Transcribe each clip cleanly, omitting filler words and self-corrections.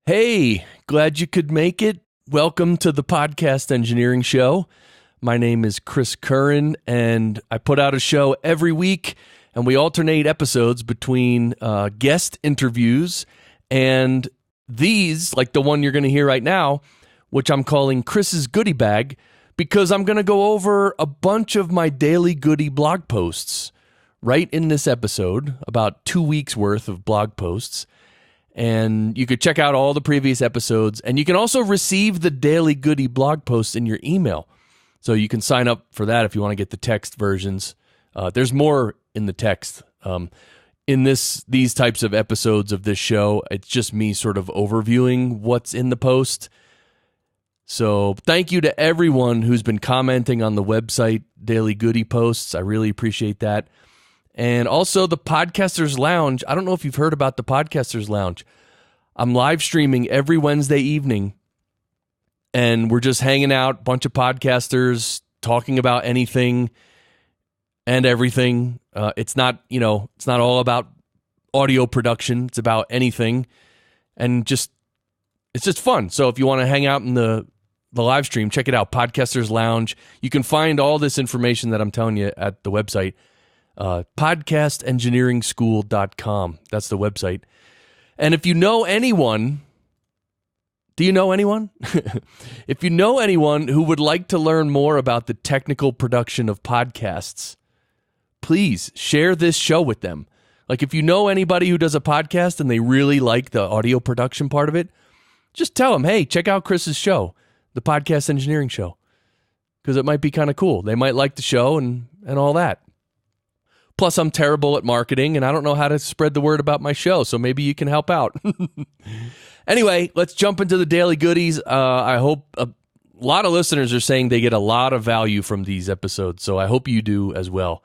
Hey, glad you could make it. Welcome to the Podcast Engineering Show. My name is Chris Curran, and I put out a show every week, and we alternate episodes between guest interviews and these, like the one you're going to hear right now, which I'm calling Chris's Goody Bag, because I'm going to go over a bunch of my daily goody blog posts right in this episode, about 2 weeks worth of blog posts. And you could check out all the previous episodes, and you can also receive the daily goody blog posts in your email. So you can sign up for that if you want to get the text versions. There's more in the text. In these types of episodes of this show, it's just me sort of overviewing what's in the post. So thank you to everyone who's been commenting on the website daily goody posts. I really appreciate that. And also the Podcasters Lounge. I don't know if you've heard about the Podcasters Lounge. I'm live streaming every Wednesday evening, and we're just hanging out, bunch of podcasters talking about anything and everything. It's not all about audio production. It's about anything, and it's just fun. So if you want to hang out in the live stream, check it out, Podcasters Lounge. You can find all this information that I'm telling you at the website. Podcastengineeringschool.com. That's the website. And if you know anyone, do you know anyone? If you know anyone who would like to learn more about the technical production of podcasts, please share this show with them. Like if you know anybody who does a podcast and they really like the audio production part of it, just tell them, hey, check out Chris's show, the Podcast Engineering Show, because it might be kind of cool. They might like the show and all that. Plus, I'm terrible at marketing, and I don't know how to spread the word about my show, so maybe you can help out. Anyway, let's jump into the daily goodies. I hope a lot of listeners are saying they get a lot of value from these episodes, so I hope you do as well.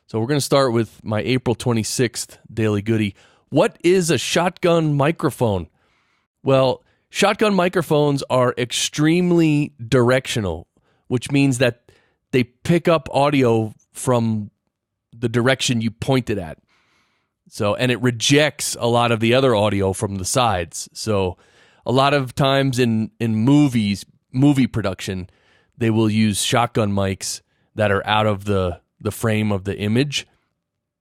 So we're going to start with my April 26th daily goodie. What is a shotgun microphone? Well, shotgun microphones are extremely directional, which means that they pick up audio from the direction you point it at. So, and it rejects a lot of the other audio from the sides. So a lot of times in movie production, they will use shotgun mics that are out of the frame of the image,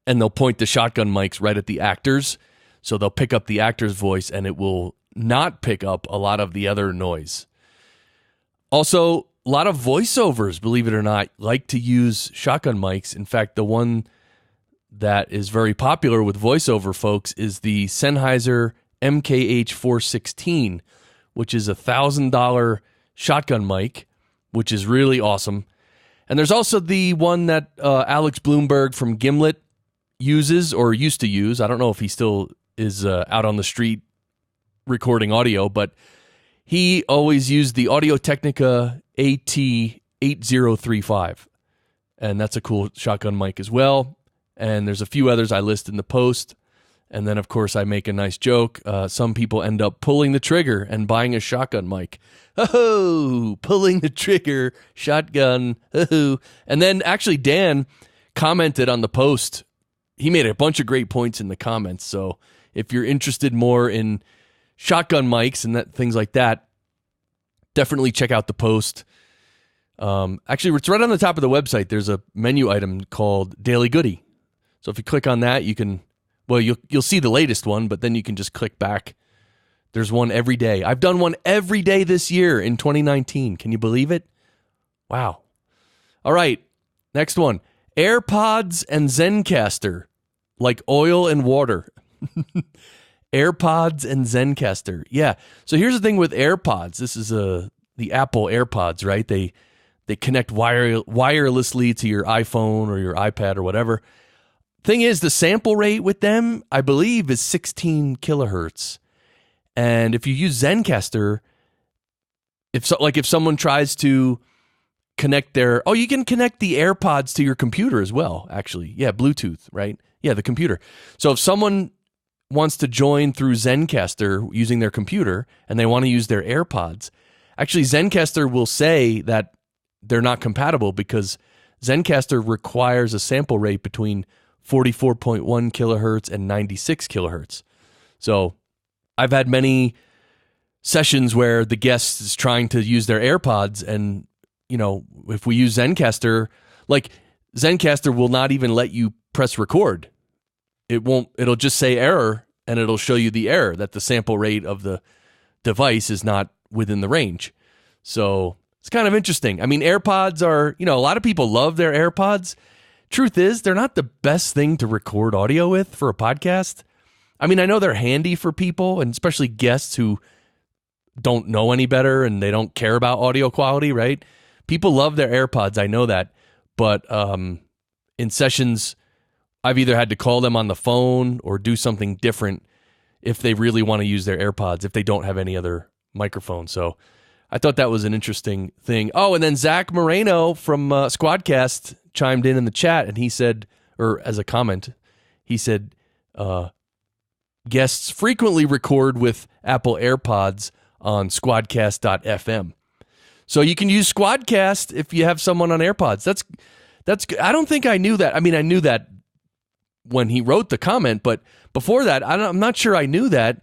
and they'll point the shotgun mics right at the actors. So they'll pick up the actor's voice, and it will not pick up a lot of the other noise. Also, a lot of voiceovers, believe it or not, like to use shotgun mics. In fact, the one that is very popular with voiceover folks is the Sennheiser MKH416, which is a $1,000 shotgun mic, which is really awesome. And there's also the one that Alex Bloomberg from Gimlet uses or used to use. I don't know if he still is out on the street recording audio, but he always used the Audio-Technica AT8035, and that's a cool shotgun mic as well. And there's a few others I list in the post. And then, of course, I make a nice joke. Some people end up pulling the trigger and buying a shotgun mic. Oh, pulling the trigger, shotgun. Oh. And then actually Dan commented on the post. He made a bunch of great points in the comments. So if you're interested more in shotgun mics and things like that, definitely check out the post. Actually, it's right on the top of the website. There's a menu item called Daily Goody. So if you click on that, you'll see the latest one, but then you can just click back. There's one every day. I've done one every day this year in 2019. Can you believe it? Wow. All right, next one. AirPods and Zencastr, like oil and water. AirPods and Zencastr. Yeah. So here's the thing with AirPods. This is the Apple AirPods, right? They connect wirelessly to your iPhone or your iPad or whatever. Thing is, the sample rate with them, I believe, is 16 kilohertz. And if you use Zencastr, if someone tries to connect you can connect the AirPods to your computer as well, actually. Yeah, Bluetooth, right? Yeah, the computer. So if someone wants to join through Zencastr using their computer and they want to use their AirPods, actually Zencastr will say that they're not compatible because Zencastr requires a sample rate between 44.1 kilohertz and 96 kilohertz. So I've had many sessions where the guest is trying to use their AirPods, and if we use Zencastr, like Zencastr will not even let you press record. It'll just say error, and it'll show you the error that the sample rate of the device is not within the range. So it's kind of interesting. I mean, AirPods are, a lot of people love their AirPods. Truth is, they're not the best thing to record audio with for a podcast. I mean, I know they're handy for people, and especially guests who don't know any better and they don't care about audio quality, right? People love their AirPods, I know that. But in sessions, I've either had to call them on the phone or do something different if they really want to use their AirPods, if they don't have any other microphone. So I thought that was an interesting thing. Oh, and then Zach Moreno from Squadcast chimed in the chat, and he said, or as a comment, he said, guests frequently record with Apple AirPods on squadcast.fm. So you can use Squadcast if you have someone on AirPods. That's I don't think I knew that. I mean, I knew that when he wrote the comment, but before that, I'm not sure I knew that,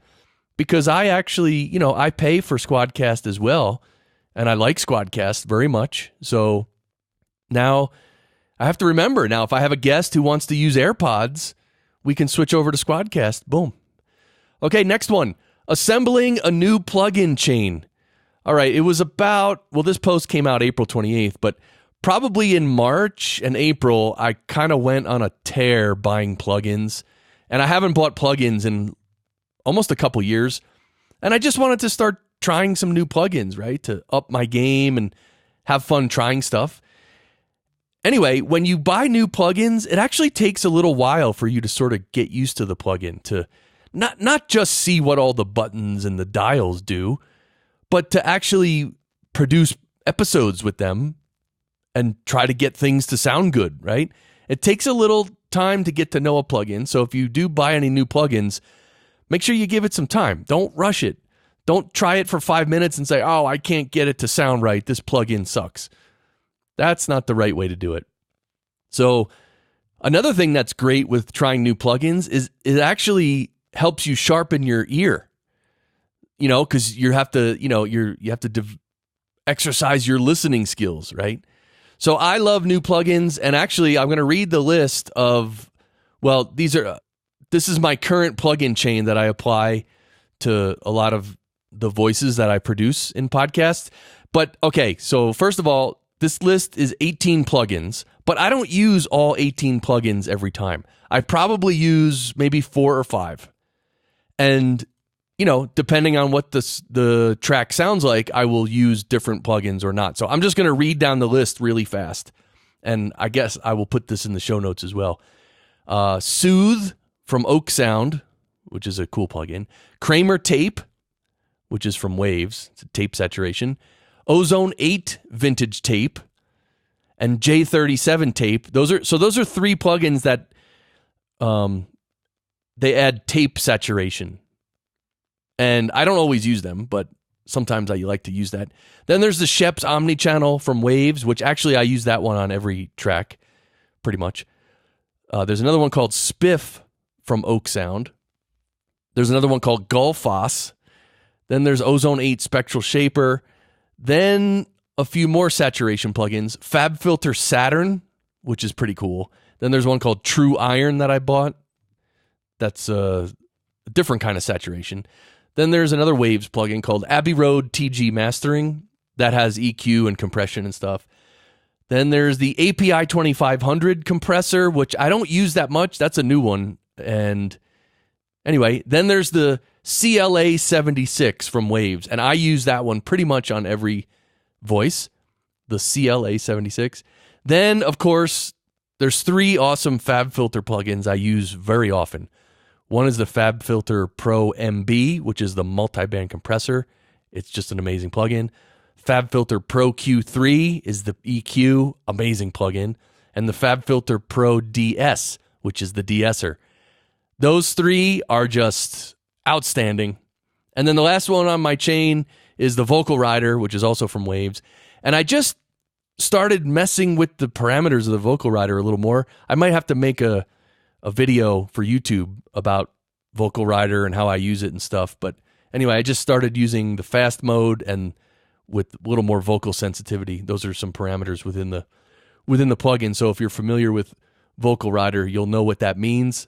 because I actually, I pay for Squadcast as well, and I like Squadcast very much. So now I have to remember, now if I have a guest who wants to use AirPods, we can switch over to Squadcast. Boom. Okay, next one. Assembling a new plugin chain. All right, it was this post came out April 28th, but probably in March and April, I kind of went on a tear buying plugins, and I haven't bought plugins in almost a couple years, and I just wanted to start trying some new plugins, right, to up my game and have fun trying stuff. Anyway, when you buy new plugins, it actually takes a little while for you to sort of get used to the plugin, to not just see what all the buttons and the dials do, but to actually produce episodes with them and try to get things to sound good, right? It takes a little time to get to know a plugin. So if you do buy any new plugins, make sure you give it some time. Don't rush it. Don't try it for 5 minutes and say, oh, I can't get it to sound right. This plugin sucks. That's not the right way to do it. So another thing that's great with trying new plugins is it actually helps you sharpen your ear, because you have to, you have to exercise your listening skills, right? So I love new plugins, and actually I'm going to read the list of, this is my current plugin chain that I apply to a lot of the voices that I produce in podcasts. But okay, so first of all, this list is 18 plugins, but I don't use all 18 plugins every time. I probably use maybe 4 or 5. And, depending on what the track sounds like, I will use different plugins or not. So I'm just going to read down the list really fast. And I guess I will put this in the show notes as well. Soothe from Oeksound, which is a cool plugin. Kramer Tape, which is from Waves. It's a tape saturation. Ozone 8 Vintage Tape. And J37 Tape. Those are 3 plugins that they add tape saturation. And I don't always use them, but sometimes I like to use that. Then there's the Scheps Omni Channel from Waves, which actually I use that one on every track, pretty much. There's another one called Spiff from Oeksound. There's another one called Gullfoss. Then there's Ozone 8 Spectral Shaper. Then a few more saturation plugins. Fabfilter Saturn, which is pretty cool. Then there's one called True Iron that I bought. That's a different kind of saturation. Then there's another Waves plugin called Abbey Road TG Mastering that has EQ and compression and stuff. Then there's the API 2500 compressor, which I don't use that much. That's a new one. And anyway, then there's the CLA 76 from Waves, and I use that one pretty much on every voice, the CLA 76. Then, of course, there's 3 awesome Fabfilter plugins I use very often. One is the Fabfilter Pro MB, which is the multi-band compressor. It's just an amazing plugin. Fabfilter Pro Q3 is the EQ, amazing plugin. And the Fabfilter Pro DS, which is the de-esser. Those 3 are just outstanding. And then the last one on my chain is the Vocal Rider, which is also from Waves. And I just started messing with the parameters of the Vocal Rider a little more. I might have to make a video for YouTube about Vocal Rider and how I use it and stuff. But Anyway, I just started using the fast mode and with a little more vocal sensitivity. Those are some parameters within the plugin. So if you're familiar with Vocal Rider, you'll know what that means.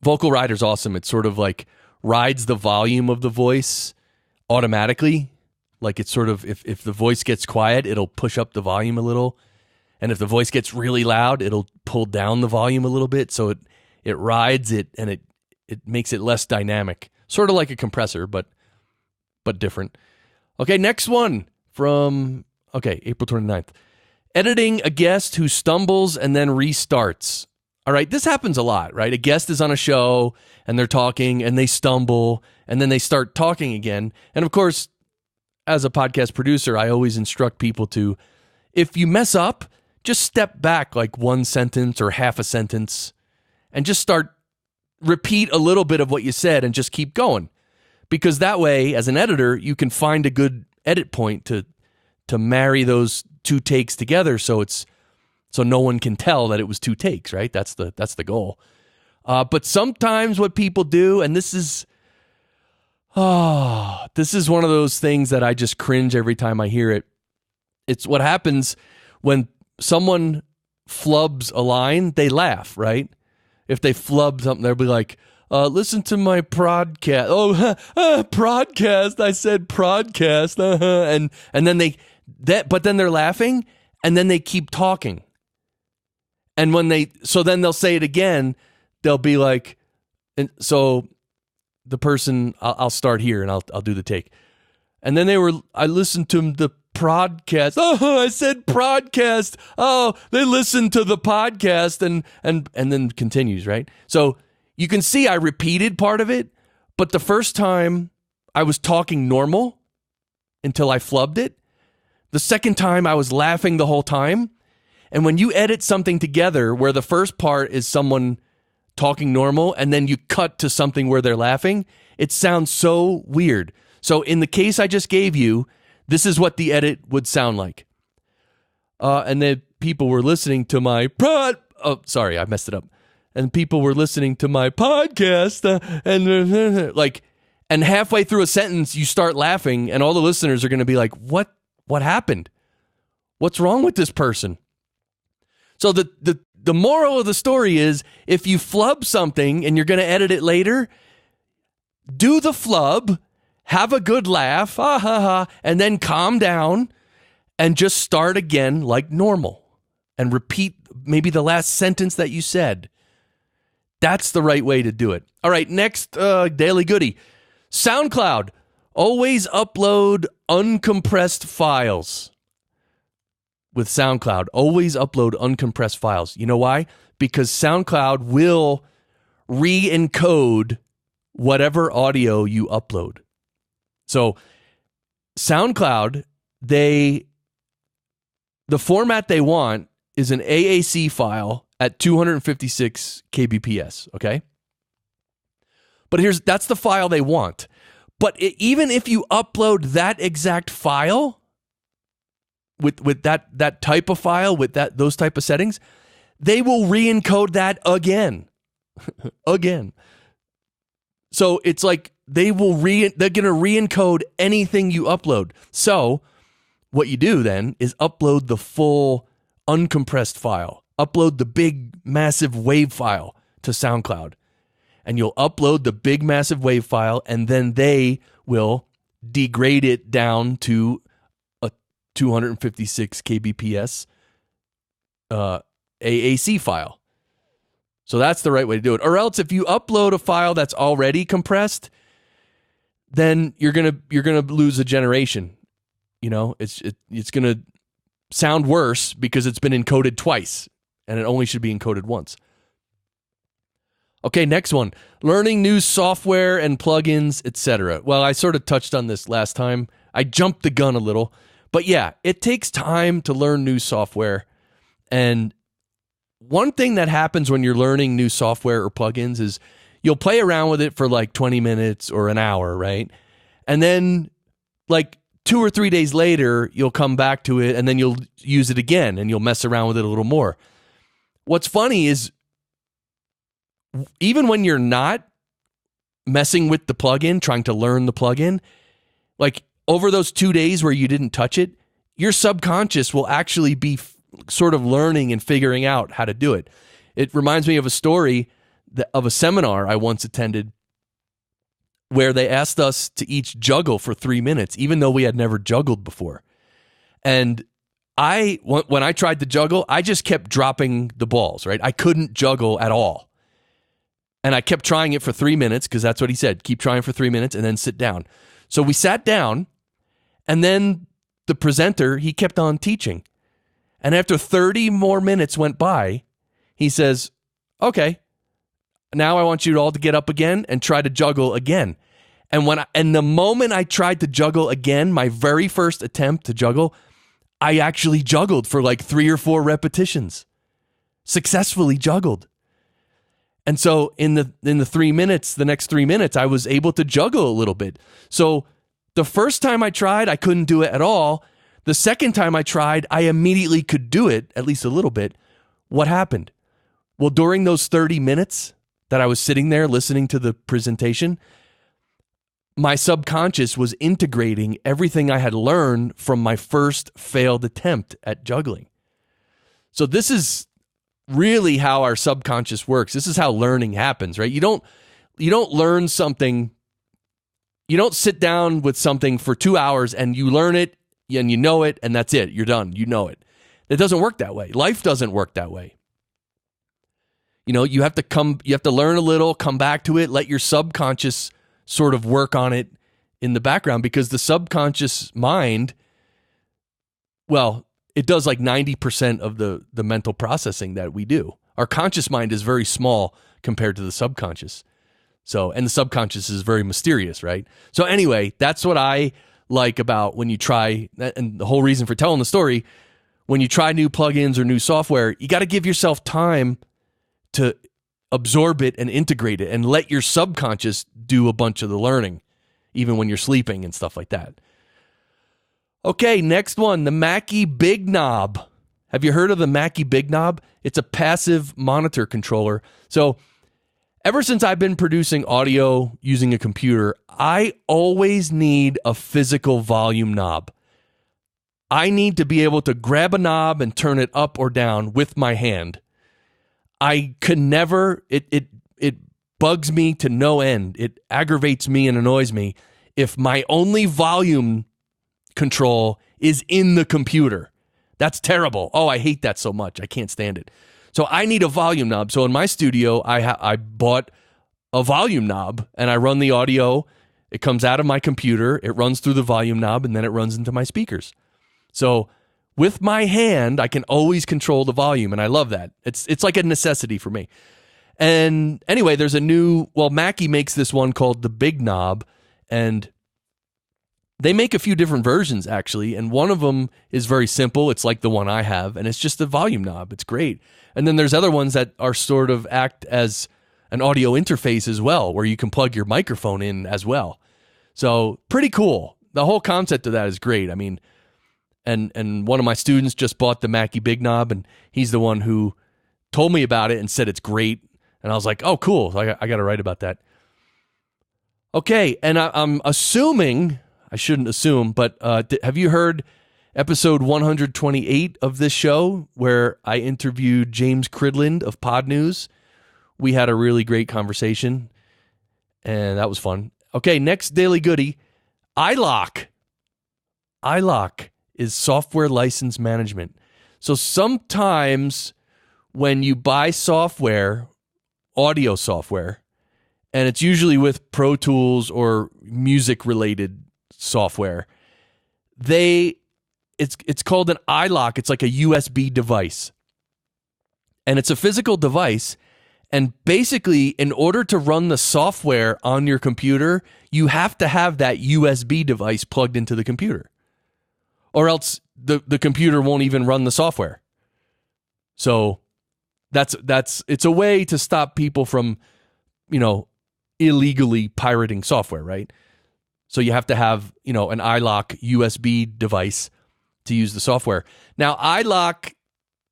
Vocal Rider's awesome. It sort of like rides the volume of the voice automatically. Like it's sort of, if the voice gets quiet, it'll push up the volume a little. And if the voice gets really loud, it'll pull down the volume a little bit. So it rides it and it makes it less dynamic. Sort of like a compressor, but different. Okay, next one from, April 29th. Editing a guest who stumbles and then restarts. All right, this happens a lot, right? A guest is on a show and they're talking and they stumble and then they start talking again. And of course, as a podcast producer, I always instruct people to, if you mess up, just step back like one sentence or half a sentence and just repeat a little bit of what you said and just keep going. Because that way, as an editor, you can find a good edit point to marry those two takes together so no one can tell that it was two takes, right? That's the goal. But sometimes what people do, and this is one of those things that I just cringe every time I hear it. It's what happens when someone flubs a line, they laugh, right? If they flub something, they'll be like, listen to my prodcast. Oh, prodcast. I said prodcast. And then but then they're laughing and then they keep talking. And then they'll say it again. They'll be like, and so the person, I'll start here and I'll do the take. And then I listened to the podcast. Oh, I said podcast. Oh, they listened to the podcast and then continues, right? So you can see I repeated part of it, but the first time I was talking normal until I flubbed it. The second time I was laughing the whole time. And when you edit something together where the first part is someone talking normal and then you cut to something where they're laughing, it sounds so weird. So in the case I just gave you, this is what the edit would sound like. And then people were listening to my sorry, I messed it up. And people were listening to my podcast and halfway through a sentence you start laughing and all the listeners are going to be like, what happened? What's wrong with this person? So the moral of the story is, if you flub something and you're going to edit it later, do the flub, have a good laugh, and then calm down and just start again like normal and repeat maybe the last sentence that you said. That's the right way to do it. All right, next daily goodie. SoundCloud, always upload uncompressed files. With SoundCloud, always upload uncompressed files. You know why? Because SoundCloud will re-encode whatever audio you upload. So SoundCloud, the format they want is an AAC file at 256 kbps, okay? But that's the file they want. But even if you upload that exact file with that type of file, with those type of settings, they will re-encode that again. Again. So it's like they're going to re-encode anything you upload. So what you do then is upload the full uncompressed file. Upload the big, massive WAV file to SoundCloud. And you'll upload the big, massive WAV file, and then they will degrade it down to a 256 kbps AAC file. So that's the right way to do it. Or else if you upload a file that's already compressed, then you're gonna lose a generation. You know, it's gonna sound worse because it's been encoded twice, and it only should be encoded once. Okay, next one. Learning new software and plugins, etc. Well, I sort of touched on this last time. I jumped the gun a little. But yeah, it takes time to learn new software. And one thing that happens when you're learning new software or plugins is you'll play around with it for like 20 minutes or an hour, right? And then like 2 or 3 days later, you'll come back to it and then you'll use it again and you'll mess around with it a little more. What's funny is even when you're not messing with the plugin, trying to learn the plugin, like over those 2 days where you didn't touch it, your subconscious will actually be sort of learning and figuring out how to do it. It reminds me of a story of a seminar I once attended where they asked us to each juggle for 3 minutes, even though we had never juggled before. And when I tried to juggle, I just kept dropping the balls, right? I couldn't juggle at all. And I kept trying it for 3 minutes because that's what he said. Keep trying for 3 minutes and then sit down. So we sat down, and then the presenter, he kept on teaching. And after 30 more minutes went by, he says, okay, now I want you all to get up again and try to juggle again. And the moment I tried to juggle again, my very first attempt to juggle, I actually juggled for like 3 or 4 repetitions. Successfully juggled. And so in the 3 minutes, the next 3 minutes, I was able to juggle a little bit. So the first time I tried, I couldn't do it at all. The second time I tried, I immediately could do it, at least a little bit. What happened? Well, during those 30 minutes that I was sitting there listening to the presentation, my subconscious was integrating everything I had learned from my first failed attempt at juggling. So this is really how our subconscious works. This is how learning happens, right? You don't learn something, you don't sit down with something for 2 hours and you learn it and you know it and that's it. You're done. You know it. It doesn't work that way. Life doesn't work that way. You have to learn a little, come back to it, let your subconscious sort of work on it in the background, because the subconscious mind, well, it does like 90% of the mental processing that we do. Our conscious mind is very small compared to the subconscious. And the subconscious is very mysterious, right? So anyway, that's what I like about when you try, and the whole reason for telling the story, when you try new plugins or new software, you got to give yourself time to absorb it and integrate it and let your subconscious do a bunch of the learning, even when you're sleeping and stuff like that. Okay, next one, the Mackie Big Knob. Have you heard of the Mackie Big Knob? It's a passive monitor controller. So ever since I've been producing audio using a computer, I always need a physical volume knob. I need to be able to grab a knob and turn it up or down with my hand. I can never, it bugs me to no end. It aggravates me and annoys me if my only volume control is in the computer. That's terrible. Oh, I hate that so much. I can't stand it. So I need a volume knob. So in my studio, I bought a volume knob and I run the audio. It comes out of my computer. It runs through the volume knob and then it runs into my speakers. So with my hand, I can always control the volume, and I love that. It's like a necessity for me. And anyway, there's Mackie makes this one called the Big Knob, and they make a few different versions, actually, and one of them is very simple. It's like the one I have, and it's just a volume knob. It's great. And then there's other ones that are sort of act as an audio interface as well, where you can plug your microphone in as well. So pretty cool. The whole concept of that is great. I mean, and one of my students just bought the Mackie Big Knob, and he's the one who told me about it and said it's great. And I was like, oh, cool. I got to write about that. Okay, and I'm assuming, I shouldn't assume, but have you heard episode 128 of this show where I interviewed James Cridland of Pod News? We had a really great conversation, and that was fun. Okay, next Daily Goody, iLok. iLok is software license management. So sometimes when you buy software, audio software, and it's usually with Pro Tools or music-related software, it's called an iLok. It's like a USB device. And it's a physical device, and basically, in order to run the software on your computer, you have to have that USB device plugged into the computer. Or else the computer won't even run the software. So it's a way to stop people from, illegally pirating software, right? So you have to have, an iLok USB device to use the software. Now, iLok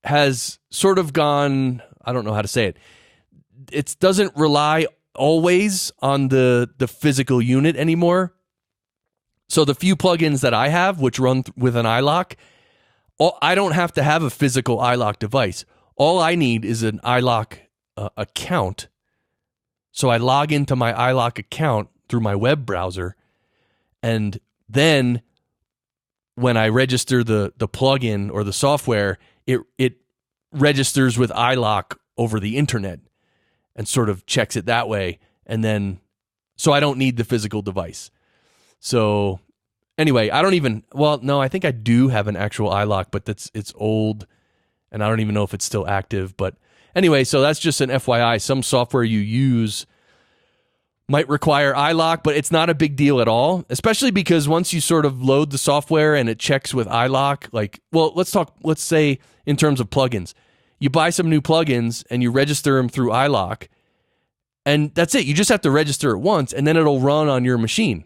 has sort of gone, I don't know how to say it. It doesn't rely always on the physical unit anymore. So the few plugins that I have, which run with an iLock, I don't have to have a physical iLock device. All I need is an iLock account. So I log into my iLock account through my web browser, and then when I register the plugin or the software, it registers with iLock over the internet and sort of checks it that way. And then, so I don't need the physical device. So anyway, I think I do have an actual iLock, but it's old and I don't even know if it's still active. But anyway, so that's just an FYI. Some software you use might require iLock, but it's not a big deal at all, especially because once you sort of load the software and it checks with iLock, let's say in terms of plugins, you buy some new plugins and you register them through iLock, and that's it. You just have to register it once, and then it'll run on your machine.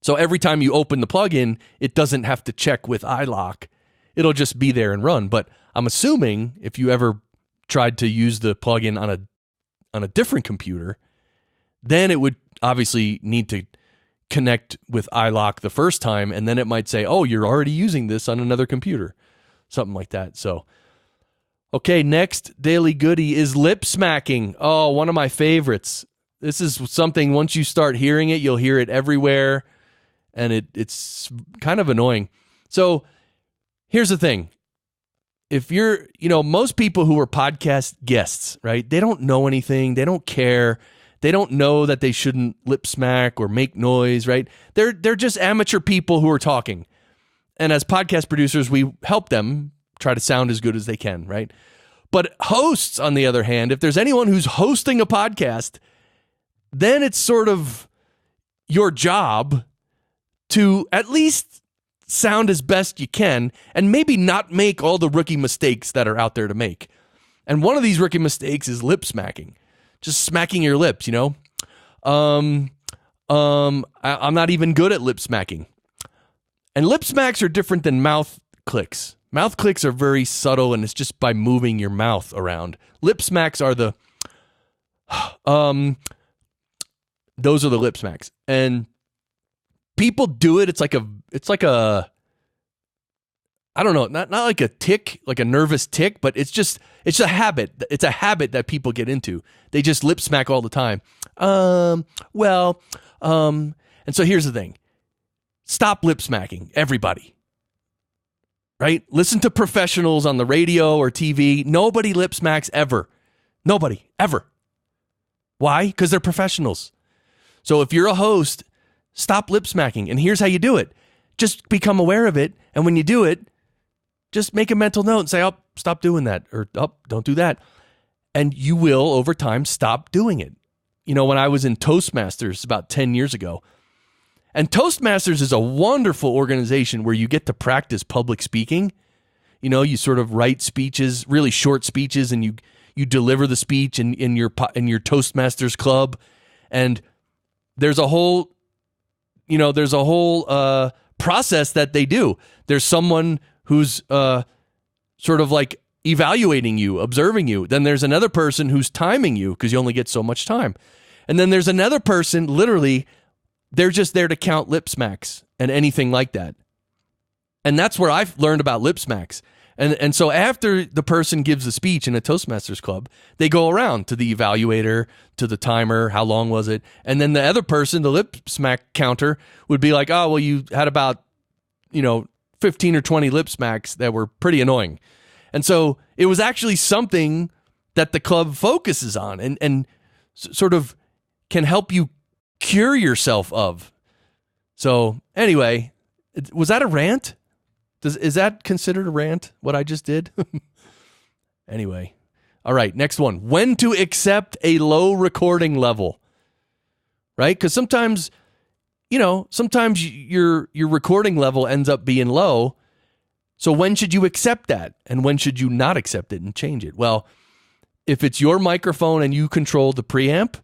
So every time you open the plugin, it doesn't have to check with iLock. It'll just be there and run. But I'm assuming if you ever tried to use the plugin on a different computer, then it would obviously need to connect with iLock the first time, and then it might say, oh, you're already using this on another computer. Something like that. So, okay, next daily goodie is lip smacking. Oh, one of my favorites. This is something, once you start hearing it, you'll hear it everywhere, and it's kind of annoying. So here's the thing. If you're, most people who are podcast guests, right, they don't know anything. They don't care. They don't know that they shouldn't lip smack or make noise, right? They're just amateur people who are talking. And as podcast producers, we help them try to sound as good as they can, right? But hosts, on the other hand, if there's anyone who's hosting a podcast, then it's sort of your job to at least sound as best you can and maybe not make all the rookie mistakes that are out there to make. And one of these rookie mistakes is lip smacking. Just smacking your lips, I'm not even good at lip smacking. And lip smacks are different than mouth clicks. Mouth clicks are very subtle, and it's just by moving your mouth around. Lip smacks are those are the lip smacks. And people do it. It's like a I don't know, not like a tick, like a nervous tick, but it's a habit. It's a habit that people get into. They just lip smack all the time. And so here's the thing. Stop lip smacking, everybody. Right? Listen to professionals on the radio or TV. Nobody lip smacks ever. Nobody, ever. Why? Because they're professionals. So if you're a host, stop lip smacking. And here's how you do it. Just become aware of it. And when you do it, just make a mental note and say, oh, stop doing that. Or, oh, don't do that. And you will, over time, stop doing it. When I was in Toastmasters about 10 years ago, and Toastmasters is a wonderful organization where you get to practice public speaking. You sort of write speeches, really short speeches, and you deliver the speech in your Toastmasters club. And there's a whole process that they do. There's someone who's sort of like evaluating you, observing you. Then there's another person who's timing you because you only get so much time. And then there's another person, literally, they're just there to count lip smacks and anything like that. And that's where I've learned about lip smacks. And so after the person gives a speech in a Toastmasters club, they go around to the evaluator, to the timer, how long was it? And then the other person, the lip smack counter, would be like, oh, well, you had about, 15 or 20 lip smacks that were pretty annoying. And so it was actually something that the club focuses on and sort of can help you cure yourself of. So anyway, was that a rant? Is that considered a rant, what I just did? Anyway. All right, next one. When to accept a low recording level. Right? Because sometimes your recording level ends up being low. So when should you accept that? And when should you not accept it and change it? Well, if it's your microphone and you control the preamp,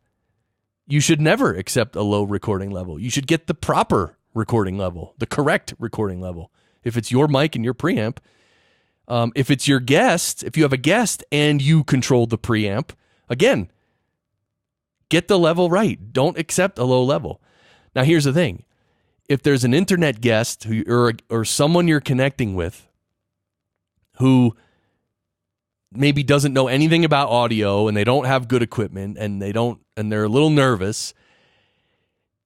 you should never accept a low recording level. You should get the proper recording level, the correct recording level. If it's your mic and your preamp, if it's your guest, if you have a guest and you control the preamp, again, get the level right. Don't accept a low level. Now, here's the thing. If there's an internet guest or someone you're connecting with who maybe doesn't know anything about audio and they don't have good equipment and they're a little nervous,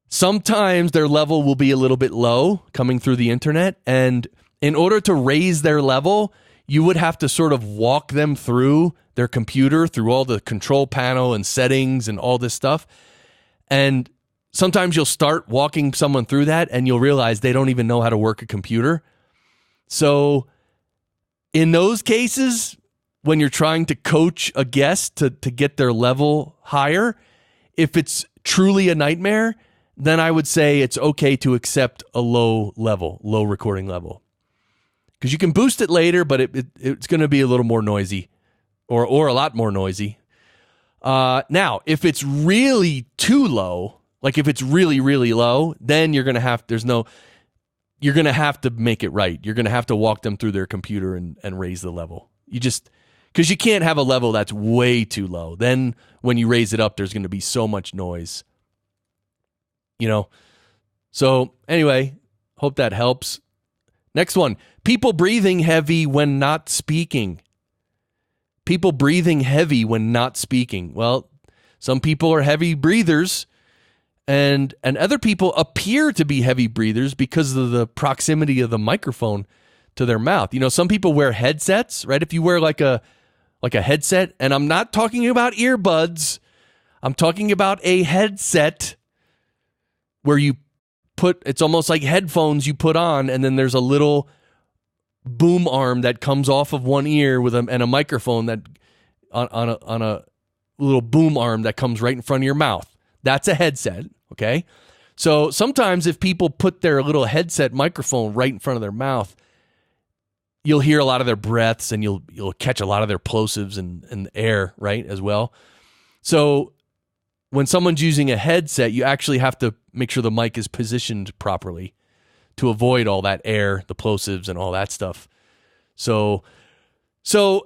sometimes their level will be a little bit low coming through the internet. And in order to raise their level, you would have to sort of walk them through their computer, through all the control panel and settings and all this stuff. And sometimes you'll start walking someone through that and you'll realize they don't even know how to work a computer. So in those cases, when you're trying to coach a guest to get their level higher, if it's truly a nightmare, then I would say it's okay to accept a low recording level. Because you can boost it later, but it's going to be a little more noisy or a lot more noisy. Now, if it's really too low, like if it's really, really low, then you're going to have to make it right. You're going to have to walk them through their computer and raise the level. Because you can't have a level that's way too low. Then when you raise it up, there's going to be so much noise. So anyway, hope that helps. Next one, people breathing heavy when not speaking. People breathing heavy when not speaking. Well, some people are heavy breathers and other people appear to be heavy breathers because of the proximity of the microphone to their mouth. Some people wear headsets, right? If you wear like a headset, and I'm not talking about earbuds, I'm talking about a headset where it's almost like headphones you put on, and then there's a little boom arm that comes off of one ear and a microphone that on a little boom arm that comes right in front of your mouth. That's a headset, okay? So sometimes if people put their little headset microphone right in front of their mouth, you'll hear a lot of their breaths and you'll catch a lot of their plosives and air, right, as well. So when someone's using a headset, you actually have to make sure the mic is positioned properly to avoid all that air, the plosives and all that stuff. So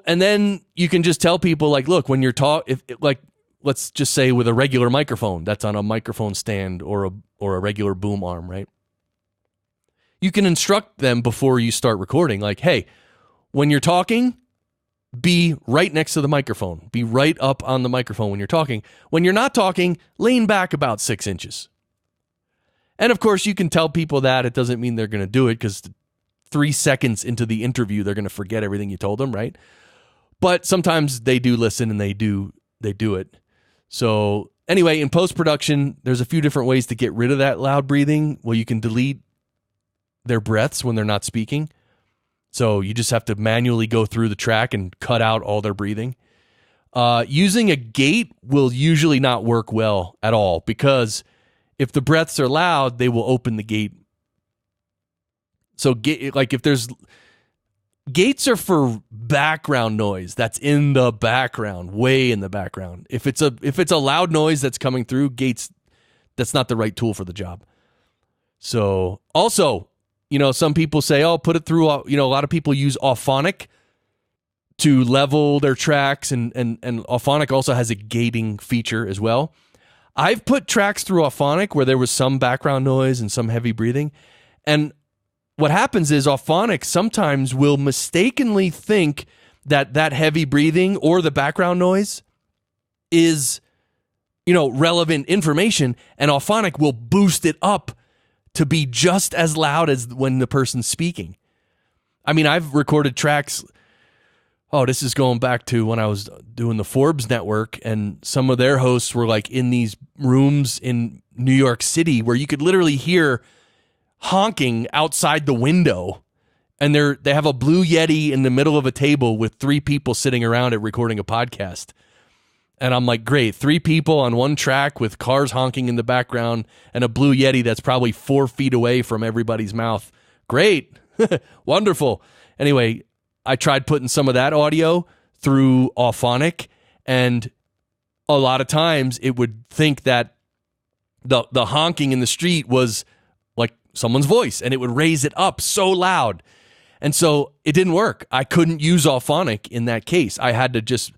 and then you can just tell people, like, look, when you're let's just say with a regular microphone that's on a microphone stand or a regular boom arm, right? You can instruct them before you start recording, like, hey, when you're talking, be right next to the microphone. Be right up on the microphone when you're talking. When you're not talking, lean back about 6 inches. And of course, you can tell people that. It doesn't mean they're going to do it, because 3 seconds into the interview, they're going to forget everything you told them, right? But sometimes they do listen and they do it. So anyway, in post-production, there's a few different ways to get rid of that loud breathing. Well, you can delete their breaths when they're not speaking. So you just have to manually go through the track and cut out all their breathing. Using a gate will usually not work well at all, because if the breaths are loud, they will open the gate. So if there's gates are for background noise that's in the background, way in the background. If it's a loud noise that's coming through, gates, that's not the right tool for the job. So also, some people say, oh, put it through, a lot of people use Auphonic to level their tracks, and Auphonic also has a gating feature as well. I've put tracks through Auphonic where there was some background noise and some heavy breathing, and what happens is Auphonic sometimes will mistakenly think that heavy breathing or the background noise is, relevant information, and Auphonic will boost it up to be just as loud as when the person's speaking. I mean, I've recorded tracks. Oh, this is going back to when I was doing the Forbes network, and some of their hosts were like in these rooms in New York City where you could literally hear honking outside the window, and they have a Blue Yeti in the middle of a table with 3 people sitting around it recording a podcast. And I'm like, great, 3 people on one track with cars honking in the background and a Blue Yeti that's probably 4 feet away from everybody's mouth. Great. Wonderful. Anyway, I tried putting some of that audio through Auphonic, and a lot of times it would think that the honking in the street was like someone's voice, and it would raise it up so loud. And so it didn't work. I couldn't use Auphonic in that case. I had to just,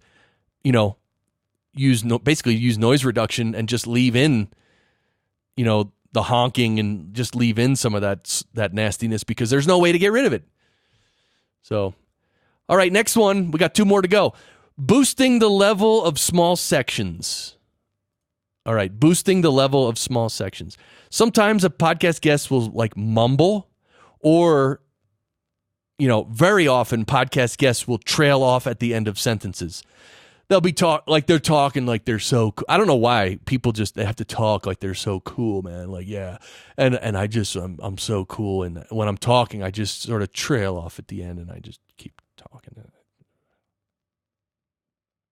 basically use noise reduction and just leave in, the honking and just leave in some of that nastiness because there's no way to get rid of it. So, all right, next one. We got 2 more to go. Boosting the level of small sections. All right, boosting the level of small sections. Sometimes a podcast guest will mumble, or, very often podcast guests will trail off at the end of sentences. They'll be they're talking like they're so cool. I don't know why people they have to talk like they're so cool, man. Yeah. And I'm so cool. And when I'm talking, I just sort of trail off at the end and I just keep talking.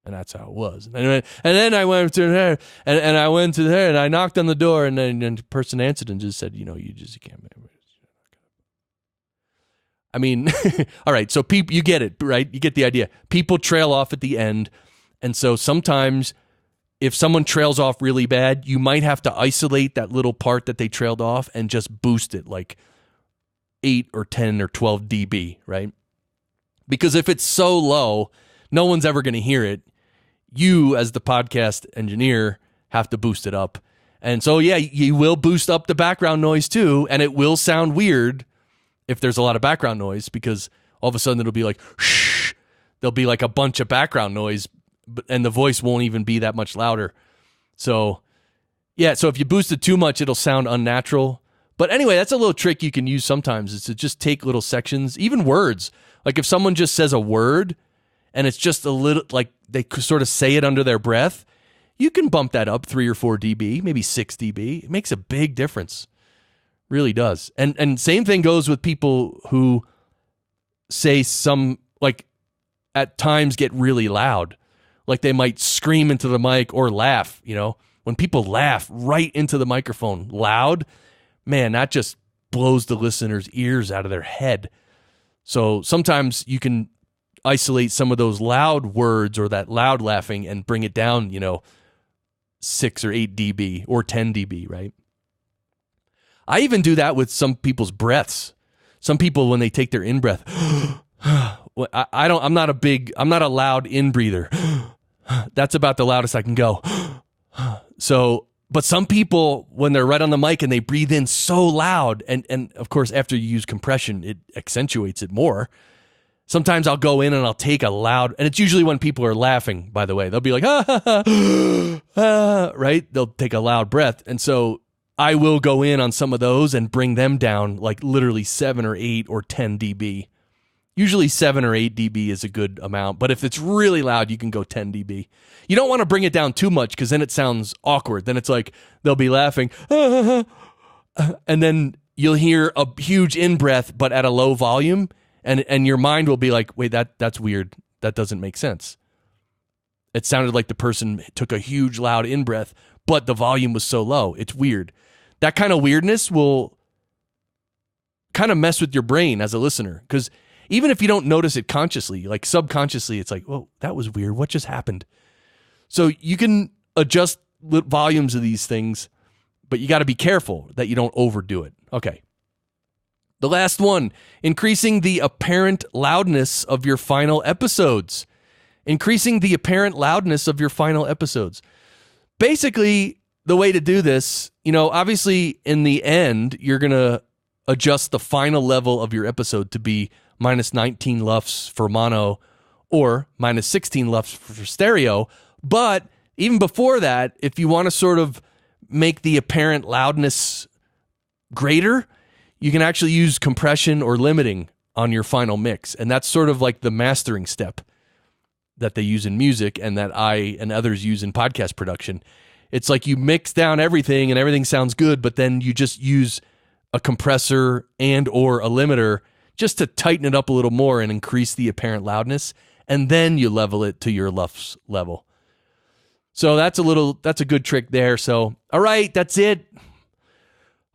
And that's how it was. And then I went to her and I went to her and I knocked on the door and then the person answered and just said, you can't. I mean, all right. So you get it, right? You get the idea. People trail off at the end. And so sometimes if someone trails off really bad, you might have to isolate that little part that they trailed off and just boost it 8 or 10 or 12 dB, right? Because if it's so low, no one's ever going to hear it. You, as the podcast engineer, have to boost it up. And so, yeah, you will boost up the background noise too, and it will sound weird if there's a lot of background noise because all of a sudden it'll be shh. There'll be a bunch of background noise, and the voice won't even be that much louder. So, yeah, so if you boost it too much, it'll sound unnatural. But anyway, that's a little trick you can use sometimes is to just take little sections, even words. If someone just says a word and it's just a little, they sort of say it under their breath, you can bump that up 3 or 4 dB, maybe 6 dB. It makes a big difference. Really does. And same thing goes with people who say at times get really loud. They might scream into the mic or laugh, When people laugh right into the microphone loud, man, that just blows the listener's ears out of their head. So sometimes you can isolate some of those loud words or that loud laughing and bring it down, 6 or 8 dB or 10 dB, right? I even do that with some people's breaths. Some people, when they take their in-breath, I'm not a loud in-breather. That's about the loudest I can go. So, but some people, when they're right on the mic and they breathe in so loud, and of course, after you use compression, it accentuates it more. Sometimes I'll go in and I'll take a loud, and it's usually when people are laughing, by the way. They'll be like, right? They'll take a loud breath. And so I will go in on some of those and bring them down literally 7 or 8 or 10 dB. Usually 7 or 8 dB is a good amount, but if it's really loud, you can go 10 dB. You don't want to bring it down too much because then it sounds awkward. Then it's they'll be laughing, and then you'll hear a huge in-breath, but at a low volume, and your mind will be wait, that's weird. That doesn't make sense. It sounded like the person took a huge loud in-breath, but the volume was so low. It's weird. That kind of weirdness will kind of mess with your brain as a listener because even if you don't notice it consciously, subconsciously, it's whoa, that was weird. What just happened? So you can adjust volumes of these things, but you got to be careful that you don't overdo it. Okay. The last one, increasing the apparent loudness of your final episodes. Increasing the apparent loudness of your final episodes. Basically, the way to do this, obviously in the end, you're going to adjust the final level of your episode to be minus 19 LUFS for mono or minus 16 LUFS for stereo. But even before that, if you want to sort of make the apparent loudness greater, you can actually use compression or limiting on your final mix. And that's sort of like the mastering step that they use in music and that I and others use in podcast production. It's you mix down everything and everything sounds good, but then you just use a compressor and or a limiter just to tighten it up a little more and increase the apparent loudness, and then you level it to your LUFS level. So that's a good trick there. So, all right, that's it.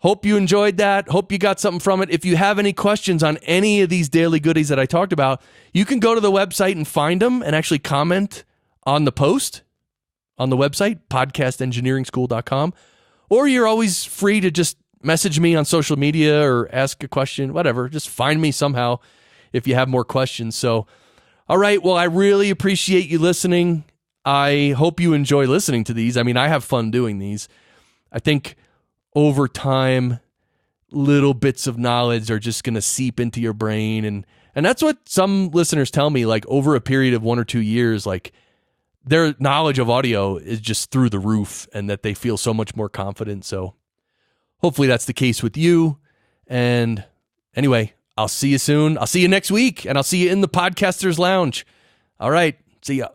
Hope you enjoyed that. Hope you got something from it. If you have any questions on any of these daily goodies that I talked about, you can go to the website and find them and actually comment on the post on the website, podcastengineeringschool.com, or you're always free to just message me on social media or ask a question, whatever. Just find me somehow if you have more questions. So, all right, well, I really appreciate you listening. I hope you enjoy listening to these. I mean, I have fun doing these. I think over time, little bits of knowledge are just going to seep into your brain. And that's what some listeners tell me, like over a period of 1 or 2 years, like their knowledge of audio is just through the roof and that they feel so much more confident. So hopefully that's the case with you. And anyway, I'll see you soon. I'll see you next week, and I'll see you in the Podcasters Lounge. All right. See ya.